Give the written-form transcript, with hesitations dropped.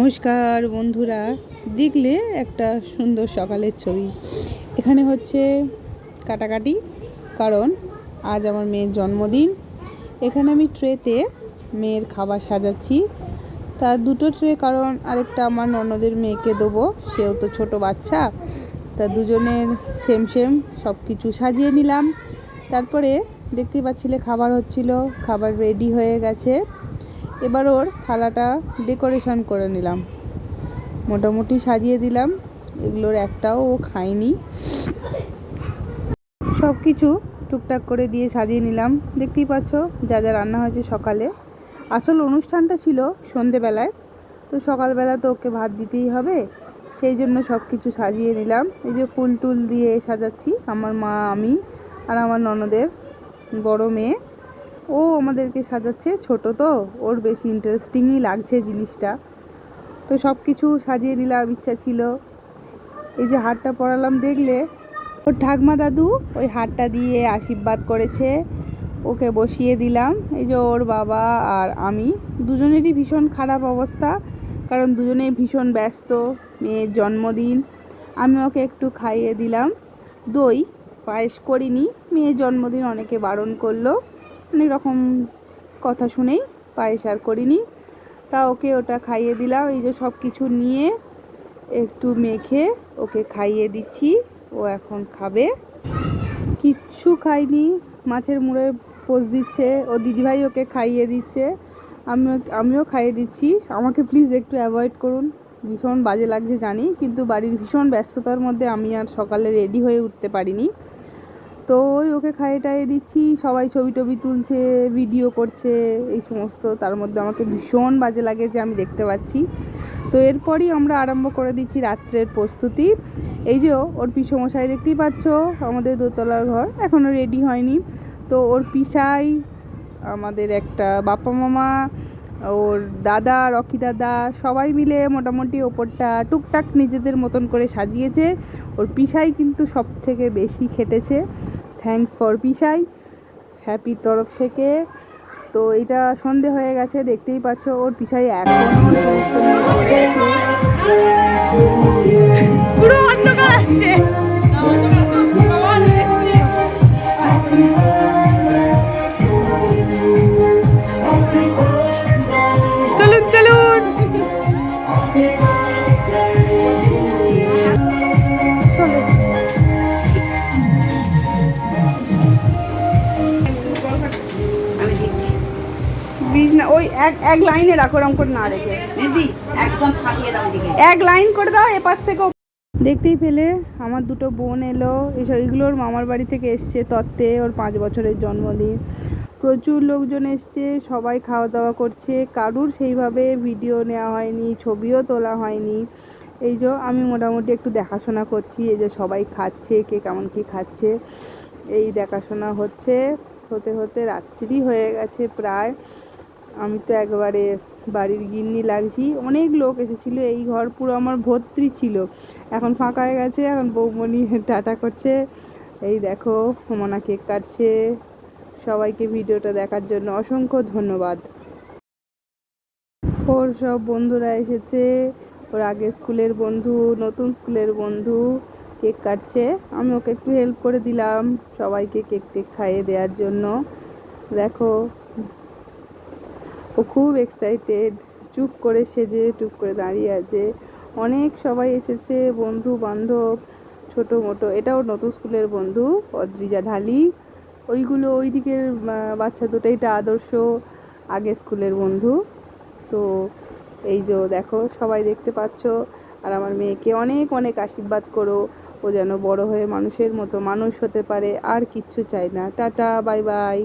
নমস্কার বন্ধুরা, দেখলে একটা সুন্দর সকালের ছবি। এখানে হচ্ছে কাটাকাটি, কারণ আজ আমার মেয়ের জন্মদিন। এখানে আমি ট্রেতে মেয়ের খাবার সাজাচ্ছি। তার দুটো ট্রে, কারণ আরেকটা আমার ননদের মেয়েকে দেবো, সেও তো ছোট বাচ্চা। তা দুজনের সেম সেম সব কিছু সাজিয়ে নিলাম। তারপরে দেখতেই পাচ্ছিলে খাবার হচ্ছিল, খাবার রেডি হয়ে গেছে। এবার ওর থালাটা ডেকোরেশন করে নিলাম, মোটামুটি সাজিয়ে দিলাম। এগুলোর একটাও ও খায়নি, সব কিছু টুকটাক করে দিয়ে সাজিয়ে নিলাম। দেখতেই পাচ্ছ যা যা রান্না হয়েছে সকালে। আসল অনুষ্ঠানটা ছিল সন্ধেবেলায়, তো সকালবেলা তো ওকে ভাত দিতেই হবে, সেই জন্য সব কিছু সাজিয়ে নিলাম। এই যে ফুল টুল দিয়ে সাজাচ্ছি, আমার মা, আমি আর আমার ননদের বড় মেয়ে। ও আমাদেরকে সাজাচ্ছে, ছোট তো ওর বেশি ইন্টারেস্টিংই লাগছে জিনিসটা। তো সব কিছু সাজিয়ে নিলাম, ইচ্ছা ছিল। এই যে হারটা পরালাম, দেখলে ওর ঠাকমা দাদু ওই হারটা দিয়ে আশীর্বাদ করেছে, ওকে বসিয়ে দিলাম। এই যে ওর বাবা আর আমি দুজনেরই ভীষণ খারাপ অবস্থা, কারণ দুজনেই ভীষণ ব্যস্ত। মেয়ের জন্মদিন, আমি ওকে একটু খাইয়ে দিলাম দই, পায়েস করিনি। মেয়ের জন্মদিন অনেকে বারণ করলো, অনেক রকম কথা শুনেই পায়েস আর করিনি। তা ওকে ওটা খাইয়ে দিলাম। এই যে সব কিছু নিয়ে একটু মেখে ওকে খাইয়ে দিচ্ছি, ও এখন খাবে। কিচ্ছু খাইনি, মাছের মুড়ে পোজ দিচ্ছে, ও দিদিভাই ওকে খাইয়ে দিচ্ছে, আমিও খাইয়ে দিচ্ছি। আমাকে প্লিজ একটু অ্যাভয়েড করুন, ভীষণ বাজে লাগছে জানি, কিন্তু বাড়ির ভীষণ ব্যস্ততার মধ্যে আমি আর সকালে রেডি হয়ে উঠতে পারিনি। তো ওই ওকে খাইয়ে টাইয়ে দিচ্ছি, সবাই ছবি টবি তুলছে, ভিডিও করছে, এই সমস্ত। তার মধ্যে আমাকে ভীষণ বাজে লাগে যে আমি দেখতে পাচ্ছি। তো এরপরই আমরা আরম্ভ করে দিচ্ছি রাত্রের প্রস্তুতি। এই যে ওর পিসমশাই দেখতেই পাচ্ছ, আমাদের দোতলার ঘর এখনও রেডি হয়নি। তো ওর পিসাই, আমাদের একটা বাপ্পা মামা, ওর দাদা, রকি দাদা, সবাই মিলে মোটামুটি ওপরটা টুকটাক নিজেদের মতন করে সাজিয়েছে। ওর পিসাই কিন্তু সব থেকে বেশি খেটেছে। থ্যাঙ্কস ফর পিসাই, হ্যাপির তরফ থেকে। তো এটা সন্ধে হয়ে গেছে, দেখতেই পাচ্ছ ওর পিসাই এখনও সমস্ত নিয়ে পড়ে আছে। পুরো অন্ধকার আসছে। চলুন চলুন, চলে বীজ না, ওই এক লাইনে রাখো, ওরকম করে না রেখে একদম এক লাইন করে দাও এপাশ থেকে। দেখতেই পেলে আমার দুটো বোন এলো, এসব এগুলোর মামার বাড়ি থেকে এসছে তত্ত্বে, ওর 5 বছরের জন্মদিন। প্রচুর লোকজন এসছে, সবাই খাওয়া দাওয়া করছে, কারুর সেইভাবে ভিডিও নেওয়া হয়নি, ছবিও তোলা হয়নি। এই যে আমি মোটামুটি একটু দেখাশোনা করছি, এই যে সবাই খাচ্ছে, কে কেমন কী খাচ্ছে এই দেখাশোনা হচ্ছে। হতে হতে রাত্রি হয়ে গেছে প্রায়। আমি তো একবারে বাড়ির গিন্নি লাগছি। অনেক লোক এসেছিলো, এই ঘর পুরো আমার ভর্তি ছিল, এখন ফাঁকা হয়ে গেছে। এখন বৌমণি টাটা করছে। এই দেখো হোমনা কেক কাটছে। সবাইকে ভিডিওটা দেখার জন্য অসংখ্য ধন্যবাদ। ওর সব বন্ধুরা এসেছে, ওর আগের স্কুলের বন্ধু, নতুন স্কুলের বন্ধু কেক কাটছে। আমি ওকে একটু হেল্প করে দিলাম সবাইকে কেক টেক খাইয়ে দেওয়ার জন্য। দেখো ও খুব এক্সাইটেড, চুপ করে সেজে টুপ করে দাঁড়িয়ে আছে। অনেক সবাই এসেছে, বন্ধু বান্ধব, ছোটো মোটো। এটা ওর নতুন স্কুলের বন্ধু অদ্রিজা ঢালি। ওইগুলো ওই দিকের বাচ্চা দুটো, এটা আদর্শ আগে স্কুলের বন্ধু। তো এই যে দেখো সবাই দেখতে পাচ্ছ। আর আমার মেয়েকে অনেক অনেক আশীর্বাদ করো, ও যেন বড় হয়ে মানুষের মতো মানুষ হতে পারে। আর কিচ্ছু চাই না। Tata, bye bye.